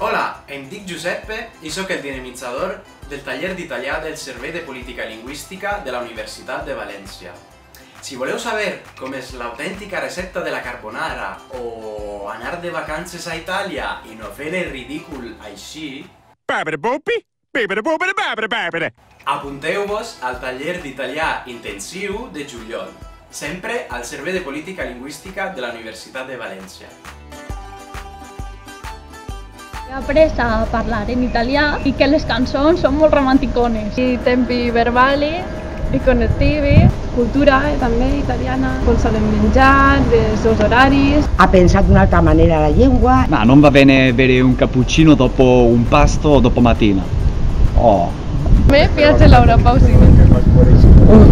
Hola, em dic Giuseppe i sóc el dinamitzador del taller d'italià del Servei de Política Lingüística de la Universitat de València. Si voleu saber com és l'autèntica recepta de la carbonara o anar de vacances a Itàlia i no fer el ridícul així, apunteu-vos al taller d'italià intensiu de juliol, sempre al Servei de Política Lingüística de la Universitat de València. He après a parlar en italià i que les cançons són molt romanticones. I tempi verbali i connettivi, cultura també italiana, com solen menjar, els horaris. Ha pensat d'una altra manera la llengua. Ma non va bene bere un cappuccino dopo un pasto o dopo mattina. Oh. A me piace Laura Pausini.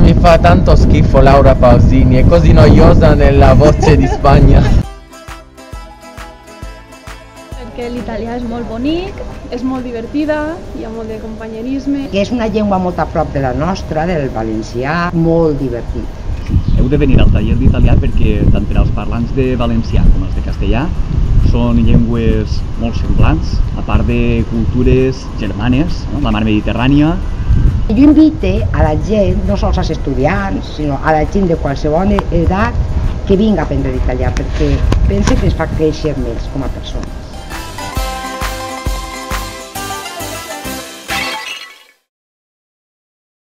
Mi fa tanto schifo Laura Pausini, è così noiosa nella voce di Spagna. Perquè l'italià és molt bonic, És molt divertida, hi ha molt de companyerisme. Que és una llengua molt a prop de la nostra, del valencià, molt divertit. Heu de venir al taller d'italià perquè tant per als parlants de valencià com els de castellà són llengües molt semblants, a part de cultures germanes, no? La mar Mediterrània. Jo invite a la gent, no sols als estudiants, sinó a la gent de qualsevol edat, que vinga a aprendre italià, perquè pense que ens fa créixer més com a persona.